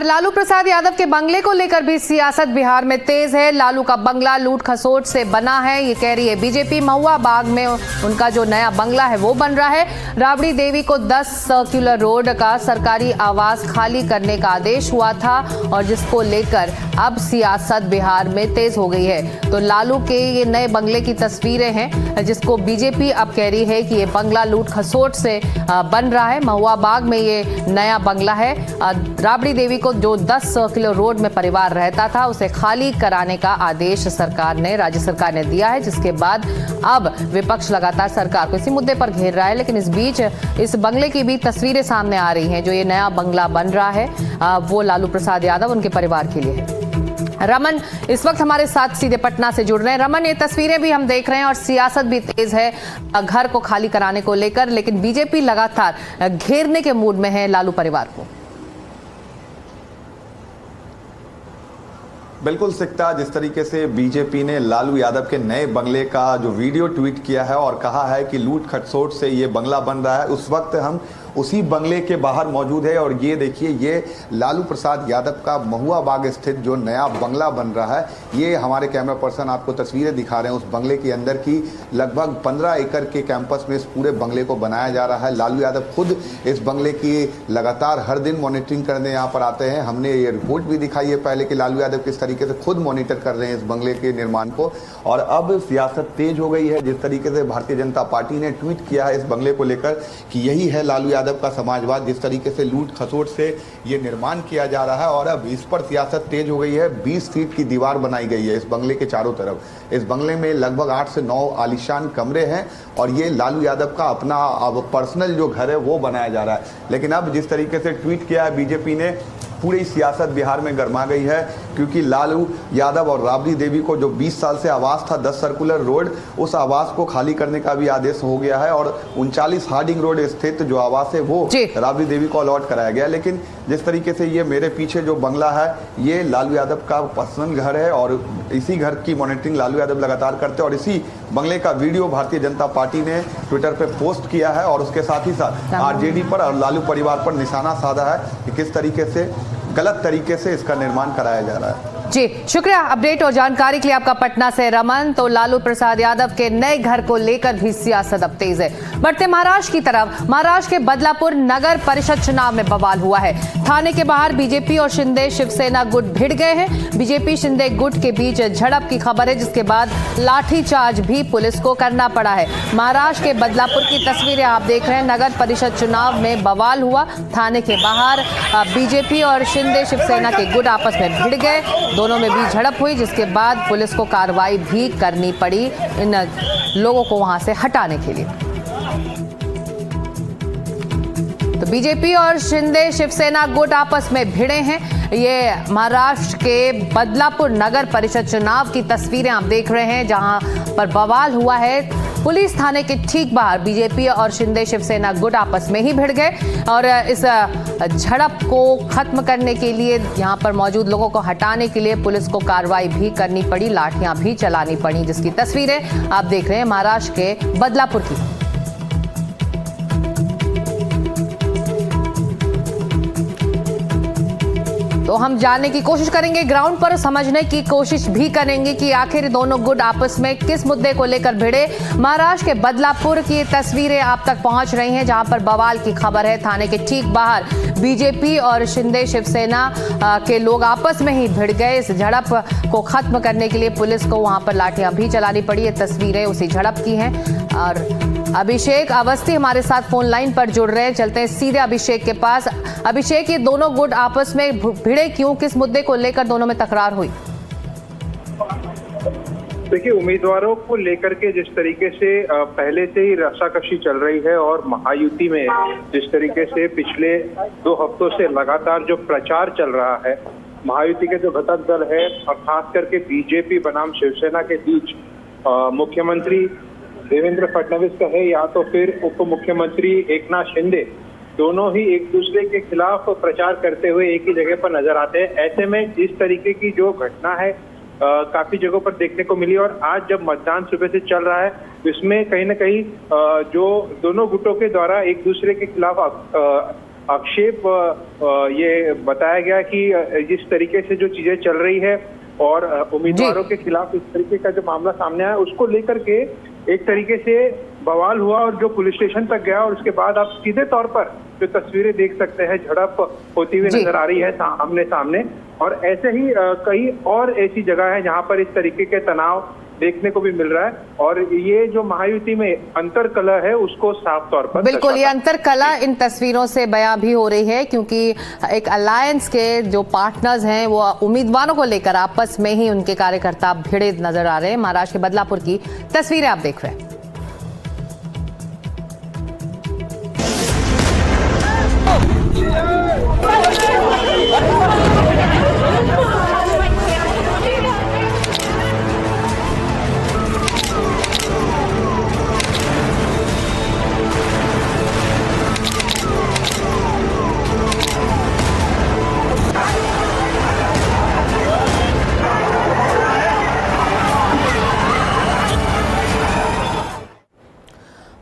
लालू प्रसाद यादव के बंगले को लेकर भी सियासत बिहार में तेज है। लालू का बंगला लूट खसोट से बना है, ये कह रही है बीजेपी। महुआ बाग में उनका जो नया बंगला है वो बन रहा है। राबड़ी देवी को 10 सर्कुलर रोड का सरकारी आवास खाली करने का आदेश हुआ था और जिसको लेकर अब सियासत बिहार में तेज हो गई है। तो लालू के ये नए बंगले की तस्वीरें हैं जिसको बीजेपी अब कह रही है कि ये बंगला लूट खसोट से बन रहा है। महुआ बाग में ये नया बंगला है। राबड़ी देवी को जो 10 सर्कुलर रोड में परिवार रहता था उसे खाली कराने का आदेश राज्य सरकार ने दिया है, जिसके बाद अब विपक्ष लगातार सरकार को इसी मुद्दे पर घेर रहा है। लेकिन इस बीच इस बंगले की भी तस्वीरें सामने आ रही हैं। जो ये नया बंगला बन रहा है वो लालू प्रसाद यादव उनके परिवार के लिए है। रमन इस वक्त हमारे साथ सीधे पटना से जुड़ रहे हैं। रमन, ये तस्वीरें भी हम देख रहे हैं और सियासत भी तेज है घर को खाली कराने को लेकर, लेकिन बीजेपी लगातार घेरने के मूड में है लालू परिवार को। बिल्कुल सिकता, जिस तरीके से बीजेपी ने लालू यादव के नए बंगले का जो वीडियो ट्वीट किया है और कहा है कि लूट खसोट से ये बंगला बन रहा है, उस वक्त हम उसी बंगले के बाहर मौजूद है। और ये देखिए, ये लालू प्रसाद यादव का महुआ बाग स्थित जो नया बंगला बन रहा है, ये हमारे कैमरा पर्सन आपको तस्वीरें दिखा रहे हैं उस बंगले के अंदर की। लगभग 15 एकड़ के कैंपस में इस पूरे बंगले को बनाया जा रहा है। लालू यादव खुद इस बंगले की लगातार हर दिन मॉनिटरिंग करने यहाँ पर आते हैं। हमने ये रिपोर्ट भी दिखाई है पहले कि लालू यादव किस तरीके से खुद मॉनिटर कर रहे हैं इस बंगले के निर्माण को। और अब सियासत तेज हो गई है। जिस तरीके से भारतीय जनता पार्टी ने ट्वीट किया है इस बंगले को लेकर कि यही है लालू यादव का समाजवाद, जिस तरीके से लूट खसोट से ये निर्माण किया जा रहा है। और अब इस पर सियासत तेज हो गई है। 20 फीट की दीवार बनाई गई है इस बंगले के चारों तरफ। इस बंगले में लगभग 8 से 9 आलीशान कमरे हैं और ये लालू यादव का अपना अब पर्सनल जो घर है वो बनाया जा रहा है। लेकिन अब जिस तरीके से ट्वीट किया है बीजेपी ने, पूरी सियासत बिहार में गर्मा गई है, क्योंकि लालू यादव और राबड़ी देवी को जो 20 साल से आवास था 10 सर्कुलर रोड, उस आवास को खाली करने का भी आदेश हो गया है और 39 हार्डिंग रोड स्थित जो आवास है वो राबड़ी देवी को अलॉट कराया गया। लेकिन जिस तरीके से ये मेरे पीछे जो बंगला है ये लालू यादव का पर्सनल घर है और इसी घर की मॉनिटरिंग लालू यादव लगातार करते हैं। और इसी बंगले का वीडियो भारतीय जनता पार्टी ने ट्विटर पे पोस्ट किया है और उसके साथ ही साथ आरजेडी पर और लालू परिवार पर निशाना साधा है कि किस तरीके से गलत तरीके से इसका निर्माण कराया जा रहा है। जी शुक्रिया अपडेट और जानकारी के लिए आपका पटना से रमन। तो लालू प्रसाद यादव के नए घर को लेकर भी सियासत अब तेज है। बढ़ते महाराष्ट्र की तरफ। महाराष्ट्र के बदलापुर नगर परिषद चुनाव में बवाल हुआ है। थाने के बाहर बीजेपी और शिंदे शिवसेना गुट भिड़ गए हैं। बीजेपी शिंदे गुट के बीच झड़प की खबर है, जिसके बाद लाठीचार्ज भी पुलिस को करना पड़ा है। महाराष्ट्र के बदलापुर की तस्वीरें आप देख रहे हैं। नगर परिषद चुनाव में बवाल हुआ। थाने के बाहर बीजेपी और शिंदे शिवसेना के गुट आपस में भिड़ गए, दोनों में भी झड़प हुई, जिसके बाद पुलिस को कार्रवाई भी करनी पड़ी इन लोगों को वहां से हटाने के लिए। तो बीजेपी और शिंदे शिवसेना गुट आपस में भिड़े हैं। ये महाराष्ट्र के बदलापुर नगर परिषद चुनाव की तस्वीरें आप देख रहे हैं, जहां पर बवाल हुआ है। पुलिस थाने के ठीक बाहर बीजेपी और शिंदे शिवसेना गुट आपस में ही भिड़ गए और इस झड़प को खत्म करने के लिए, यहां पर मौजूद लोगों को हटाने के लिए पुलिस को कार्रवाई भी करनी पड़ी, लाठियां भी चलानी पड़ी, जिसकी तस्वीरें आप देख रहे हैं महाराष्ट्र के बदलापुर की। तो हम जानने की कोशिश करेंगे, ग्राउंड पर समझने की कोशिश भी करेंगे कि आखिर दोनों गुट आपस में किस मुद्दे को लेकर भिड़े। महाराष्ट्र के बदलापुर की तस्वीरें आप तक पहुंच रही हैं, जहां पर बवाल की खबर है। थाने के ठीक बाहर बीजेपी और शिंदे शिवसेना के लोग आपस में ही भिड़ गए। इस झड़प को खत्म करने के लिए पुलिस को वहां पर लाठियां भी चलानी पड़ी। ये तस्वीरें उसी झड़प की हैं। और अभिषेक अवस्थी हमारे साथ फोन लाइन पर जुड़ रहे हैं। चलते हैं सीधे अभिषेक के पास। अभिषेक, ये दोनों गुट आपस में भिड़े क्यों, किस मुद्दे को लेकर दोनों में तकरार हुई? देखिए, उम्मीदवारों को लेकर के जिस तरीके से पहले से ही रस्साकशी चल रही है और महायुति में जिस तरीके से पिछले 2 हफ्तों से लगातार जो प्रचार चल रहा है, महायुति के जो घटक दल है और खास करके बीजेपी बनाम शिवसेना के बीच मुख्यमंत्री देवेंद्र फडणवीस का है या तो फिर उप मुख्यमंत्री एकनाथ शिंदे, दोनों ही एक दूसरे के खिलाफ प्रचार करते हुए एक ही जगह पर नजर आते हैं। ऐसे में इस तरीके की जो घटना है काफी जगहों पर देखने को मिली और आज जब मतदान सुबह से चल रहा है, इसमें कहीं ना कहीं जो दोनों गुटों के द्वारा एक दूसरे के खिलाफ आक्षेप ये बताया गया कि जिस तरीके से जो चीजें चल रही है और उम्मीदवारों के खिलाफ इस तरीके का जो मामला सामने आया उसको लेकर के एक तरीके से बवाल हुआ और जो पुलिस स्टेशन तक गया और उसके बाद आप सीधे तौर पर जो तस्वीरें देख सकते हैं, झड़प होती हुई नजर आ रही है आमने सामने। और ऐसे ही कई और ऐसी जगह है जहां पर इस तरीके के तनाव देखने को भी मिल रहा है और ये जो महायुति में अंतरकलह है उसको साफ तौर पर बिल्कुल ये अंतरकलह इन तस्वीरों से बयां भी हो रही है, क्योंकि एक अलायंस के जो पार्टनर्स हैं वो उम्मीदवारों को लेकर आपस में ही उनके कार्यकर्ता भिड़े नजर आ रहे हैं। महाराष्ट्र के बदलापुर की तस्वीरें आप देख रहे हैं।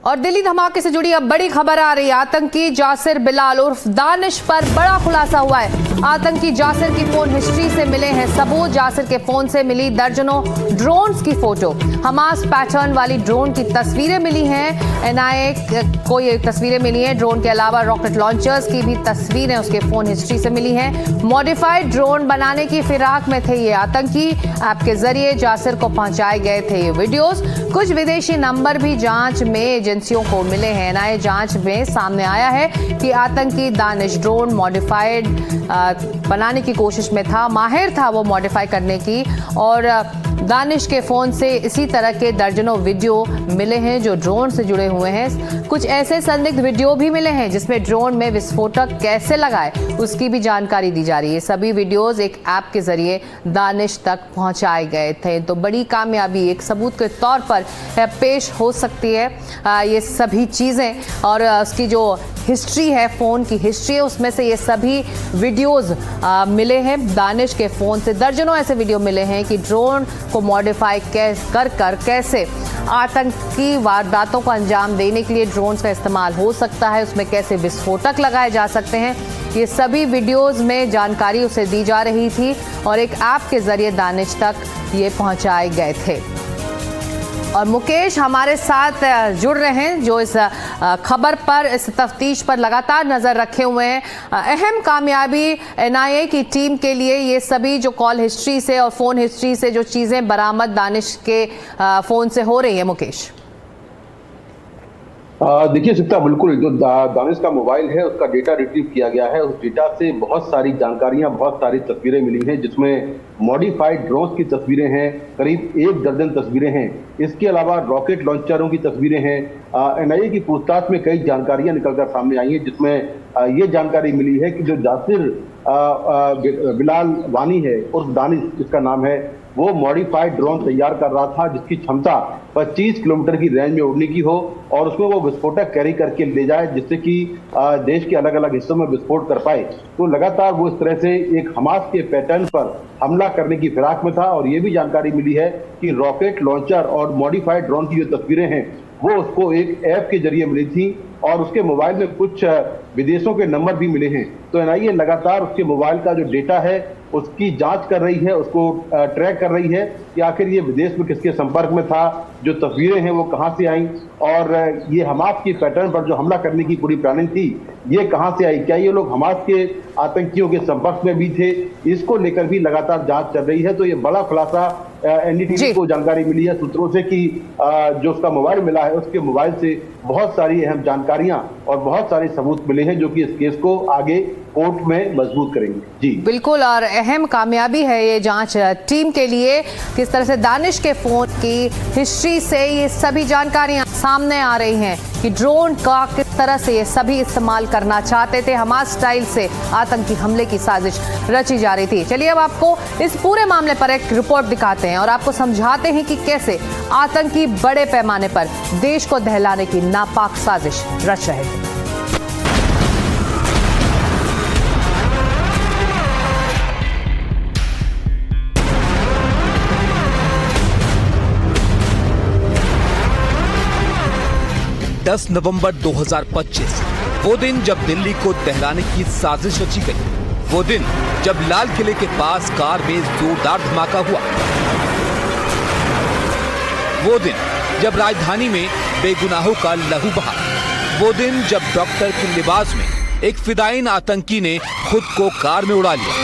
और दिल्ली धमाके से जुड़ी अब बड़ी खबर आ रही है। आतंकी जासिर बिलाल उर्फ दानिश पर बड़ा खुलासा हुआ है। आतंकी जासिर की फोन हिस्ट्री से मिले हैं सबूत। जासिर के फोन से मिली दर्जनों ड्रोन्स की फोटो, हमास पैटर्न वाली ड्रोन की तस्वीरें मिली हैं। एनआईए को ये तस्वीरें मिली हैं। ड्रोन के अलावा रॉकेट लॉन्चर्स की भी तस्वीरें उसके फोन हिस्ट्री से मिली हैं। मॉडिफाइड ड्रोन बनाने की फिराक में थे ये आतंकी। ऐप के जरिए जासिर को पहुंचाए गए थे ये वीडियोस। कुछ विदेशी नंबर भी जांच में एजेंसियों को मिले हैं। एनआईए जांच में सामने आया है कि आतंकी दानिश ड्रोन मॉडिफाइड बनाने की कोशिश में था, माहिर था वो मॉडिफाई करने की। और दानिश के फोन से इसी तरह के दर्जनों वीडियो मिले हैं जो ड्रोन से जुड़े हुए हैं। कुछ ऐसे संदिग्ध वीडियो भी मिले हैं जिसमें ड्रोन में विस्फोटक कैसे लगाए उसकी भी जानकारी दी जा रही है। सभी वीडियोस एक ऐप के जरिए दानिश तक पहुंचाए गए थे। तो बड़ी कामयाबी एक सबूत के तौर पर पेश हो सकती है ये सभी चीज़ें। और उसकी जो हिस्ट्री है, फ़ोन की हिस्ट्री है, उसमें से ये सभी वीडियोस मिले हैं। दानिश के फ़ोन से दर्जनों ऐसे वीडियो मिले हैं कि ड्रोन को मॉडिफाई कर कैसे आतंकी वारदातों को अंजाम देने के लिए ड्रोन्स का इस्तेमाल हो सकता है, उसमें कैसे विस्फोटक लगाए जा सकते हैं। ये सभी वीडियोस में जानकारी उसे दी जा रही थी और एक ऐप के जरिए दानिश तक ये पहुंचाए गए थे। और मुकेश हमारे साथ जुड़ रहे हैं जो इस खबर पर, इस तफ्तीश पर लगातार नजर रखे हुए हैं। अहम कामयाबी एनआईए की टीम के लिए ये सभी जो कॉल हिस्ट्री से और फोन हिस्ट्री से जो चीजें बरामद दानिश के फोन से हो रही है मुकेश। देखिए सिक्ता, बिल्कुल जो दानिश का मोबाइल है उसका डेटा रिट्रीव किया गया है। उस डेटा से बहुत सारी जानकारियां, बहुत सारी तस्वीरें मिली हैं जिसमें मॉडिफाइड ड्रोन्स की तस्वीरें हैं, करीब 1 दर्जन तस्वीरें हैं। इसके अलावा रॉकेट लॉन्चरों की तस्वीरें हैं। एनआईए की पूछताछ में कई जानकारियां निकलकर सामने आई हैं जिसमें ये जानकारी मिली है कि जो जासिर बिलाल वानी है उर्फ दानिश जिसका नाम है, वो मॉडिफाइड ड्रोन तैयार कर रहा था जिसकी क्षमता 25 किलोमीटर की रेंज में उड़ने की हो और उसमें वो विस्फोटक कैरी करके ले जाए जिससे कि देश के अलग अलग हिस्सों में विस्फोट कर पाए। तो लगातार वो इस तरह से एक हमास के पैटर्न पर हमला करने की फिराक में था। और ये भी जानकारी मिली है कि रॉकेट लॉन्चर और मॉडिफाइड ड्रोन की जो तस्वीरें हैं वो उसको एक ऐप के जरिए मिली थी और उसके मोबाइल में कुछ विदेशों के नंबर भी मिले हैं। तो एनआईए लगातार उसके मोबाइल का जो डेटा है उसकी जांच कर रही है, उसको ट्रैक कर रही है कि आखिर ये विदेश में किसके संपर्क में था, जो तस्वीरें हैं वो कहां से आई और ये हमास की पैटर्न पर जो हमला करने की पूरी प्लानिंग थी ये कहां से आई, क्या ये लोग हमास के आतंकियों के संपर्क में भी थे, इसको लेकर भी लगातार जांच चल रही है। तो ये बड़ा खुलासा एनडीटीवी को जानकारी मिली है सूत्रों से कि जो उसका मोबाइल मिला है उसके मोबाइल से बहुत सारी अहम जानकारियां और बहुत सारे सबूत मिले हैं जो कि इस केस को आगे कोर्ट में मजबूत करेंगे। जी बिल्कुल, और अहम कामयाबी है ये जांच टीम के लिए। किस तरह से दानिश के फोन की हिस्ट्री से ये सभी जानकारियां सामने आ रही हैं कि ड्रोन का किस तरह से ये सभी इस्तेमाल करना चाहते थे, हमास स्टाइल से आतंकी हमले की साजिश रची जा रही थी। चलिए अब आपको इस पूरे मामले पर एक रिपोर्ट दिखाते हैं और आपको समझाते हैं कि कैसे आतंकी बड़े पैमाने पर देश को दहलाने की नापाक साजिश रच रहे थे। दस नवंबर 2025 वो दिन जब दिल्ली को दहलाने की साजिश रची गई, वो दिन जब लाल किले के पास कार में जोरदार धमाका हुआ, वो दिन जब राजधानी में बेगुनाहों का लहू बहा, वो दिन जब डॉक्टर के लिबास में एक फिदायीन आतंकी ने खुद को कार में उड़ा लिया।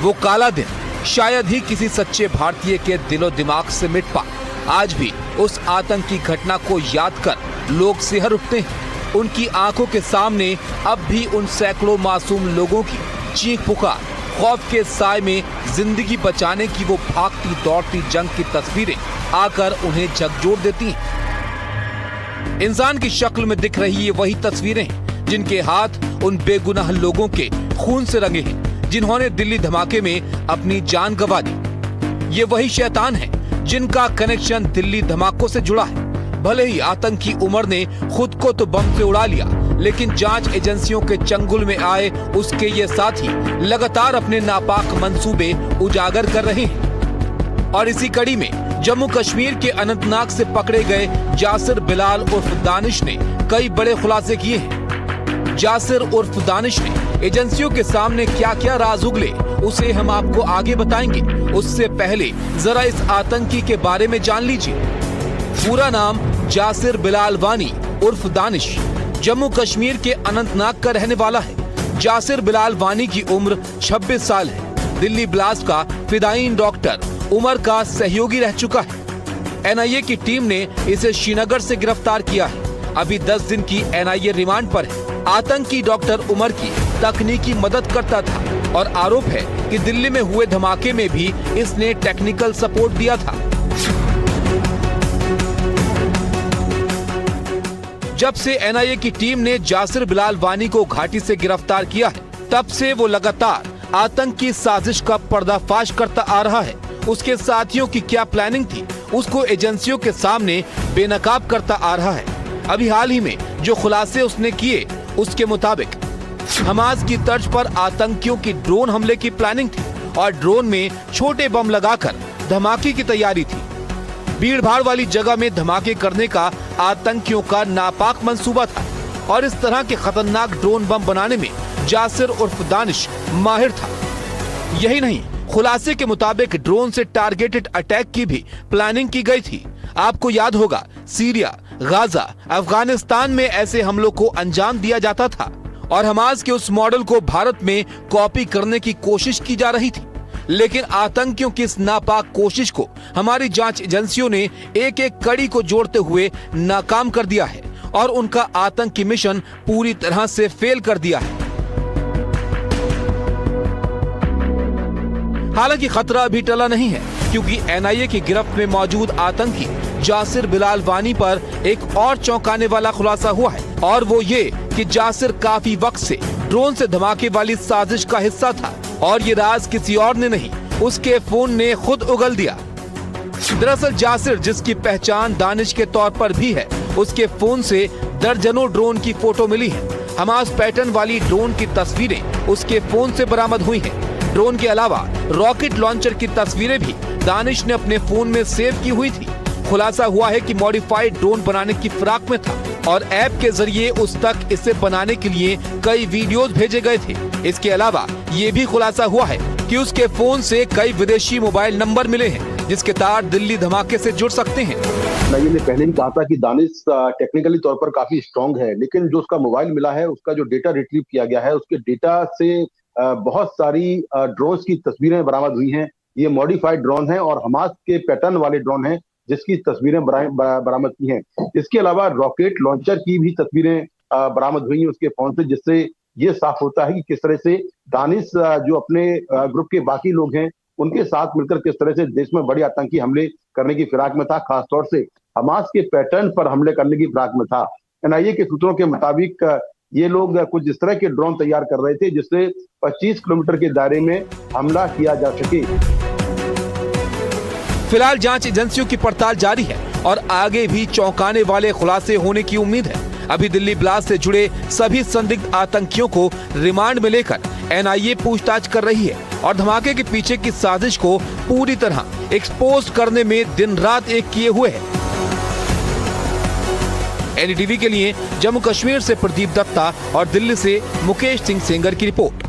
वो काला दिन शायद ही किसी सच्चे भारतीय के दिलो दिमाग से मिट पाए। आज भी उस आतंकी घटना को याद कर लोग सिहर उठते हैं। उनकी आंखों के सामने अब भी उन सैकड़ों मासूम लोगों की चीख पुकार, खौफ के साए में जिंदगी बचाने की वो भागती दौड़ती जंग की तस्वीरें आकर उन्हें झकझोर देती हैं। इंसान की शक्ल में दिख रही ये वही तस्वीरें हैं जिनके हाथ उन बेगुनाह लोगों के खून से रंगे हैं जिन्होंने दिल्ली धमाके में अपनी जान गंवा दी। ये वही शैतान है जिनका कनेक्शन दिल्ली धमाकों से जुड़ा है। भले ही आतंकी उमर ने खुद को तो बम से उड़ा लिया, लेकिन जांच एजेंसियों के चंगुल में आए उसके ये साथी लगातार अपने नापाक मंसूबे उजागर कर रहे हैं। और इसी कड़ी में जम्मू कश्मीर के अनंतनाग से पकड़े गए जासिर बिलाल उर्फ दानिश ने कई बड़े खुलासे किए हैं। जासिर उर्फ दानिश ने एजेंसियों के सामने क्या क्या राज उगले, उसे हम आपको आगे बताएंगे। उससे पहले जरा इस आतंकी के बारे में जान लीजिए। पूरा नाम जासिर बिलाल वानी उर्फ दानिश, जम्मू कश्मीर के अनंतनाग का रहने वाला है। जासिर बिलाल वानी की उम्र 26 साल है। दिल्ली ब्लास्ट का फिदायीन डॉक्टर उमर का सहयोगी रह चुका है। एनआईए की टीम ने इसे श्रीनगर से गिरफ्तार किया है। अभी 10 दिन की एनआईए रिमांड पर है। आतंकी डॉक्टर उमर की तकनीकी मदद करता था और आरोप है कि दिल्ली में हुए धमाके में भी इसने टेक्निकल सपोर्ट दिया था। जब से एनआईए की टीम ने जासिर बिलाल वानी को घाटी से गिरफ्तार किया है, तब से वो लगातार आतंकी साजिश का पर्दाफाश करता आ रहा है। उसके साथियों की क्या प्लानिंग थी, उसको एजेंसियों के सामने बेनकाब करता आ रहा है। अभी हाल ही में जो खुलासे उसने किए, उसके मुताबिक हमास की तर्ज पर आतंकियों की ड्रोन हमले की प्लानिंग थी और ड्रोन में छोटे बम लगाकर धमाके की तैयारी थी। भीड़ भाड़ वाली जगह में धमाके करने का आतंकियों का नापाक मंसूबा था और इस तरह के खतरनाक ड्रोन बम बनाने में जासिर उर्फ दानिश माहिर था। यही नहीं, खुलासे के मुताबिक ड्रोन से टारगेटेड अटैक की भी प्लानिंग की गई थी। आपको याद होगा, सीरिया, गाजा, अफगानिस्तान में ऐसे हमलों को अंजाम दिया जाता था और हमास के उस मॉडल को भारत में कॉपी करने की कोशिश की जा रही थी। लेकिन आतंकियों की इस नापाक कोशिश को हमारी जांच एजेंसियों ने एक एक कड़ी को जोड़ते हुए नाकाम कर दिया है और उनका आतंकी मिशन पूरी तरह से फेल कर दिया है। हालांकि खतरा अभी टला नहीं है, क्योंकि एनआईए की गिरफ्त में मौजूद आतंकी जासिर बिलाल वानी पर एक और चौंकाने वाला खुलासा हुआ है, और वो ये कि जासिर काफी वक्त से ड्रोन से धमाके वाली साजिश का हिस्सा था और ये राज किसी और ने नहीं, उसके फोन ने खुद उगल दिया। दरअसल जासिर, जिसकी पहचान दानिश के तौर पर भी है, उसके फोन से दर्जनों ड्रोन की फोटो मिली है। हमास पैटर्न वाली ड्रोन की तस्वीरें उसके फोन से बरामद हुई हैं। ड्रोन के अलावा रॉकेट लॉन्चर की तस्वीरें भी दानिश ने अपने फोन में सेव की हुई थी। खुलासा हुआ है कि मॉडिफाइड ड्रोन बनाने की फिराक में था और ऐप के जरिए उस तक इसे बनाने के लिए कई वीडियोस भेजे गए थे। इसके अलावा ये भी खुलासा हुआ है कि उसके फोन से कई विदेशी मोबाइल नंबर मिले हैं, जिसके तार दिल्ली धमाके से जुड़ सकते हैं। मैंने पहले ही कहा था कि दानिश टेक्निकली तौर पर काफी स्ट्रांग है, लेकिन जो उसका मोबाइल मिला है, उसका जो डेटा रिट्रीव किया गया है, उसके डेटा से बहुत सारी ड्रोन्स की तस्वीरें बरामद हुई हैं। ये मॉडिफाइड ड्रोन है और हमास के पैटर्न वाले ड्रोन हैं जिसकी तस्वीरें बरामद की हैं। इसके अलावा रॉकेट लॉन्चर की भी तस्वीरें बरामद हुई हैं उसके फोन से, जिससे ये साफ होता है कि किस तरह से दानिश जो अपने ग्रुप के बाकी लोग हैं उनके साथ मिलकर किस तरह से देश में बड़े आतंकी हमले करने की फिराक में था, खासतौर से हमास के पैटर्न पर हमले करने की फिराक में था। एनआईए के सूत्रों के मुताबिक ये लोग कुछ इस तरह के ड्रोन तैयार कर रहे थे जिससे 25 किलोमीटर के दायरे में हमला किया जा सके। फिलहाल जांच एजेंसियों की पड़ताल जारी है और आगे भी चौंकाने वाले खुलासे होने की उम्मीद है। अभी दिल्ली ब्लास्ट से जुड़े सभी संदिग्ध आतंकियों को रिमांड में लेकर एनआईए पूछताछ कर रही है और धमाके के पीछे की साजिश को पूरी तरह एक्सपोज करने में दिन रात एक किए हुए है। एनडीटीवी के लिए जम्मू कश्मीर से प्रदीप दत्ता और दिल्ली से मुकेश सिंह सेंगर की रिपोर्ट।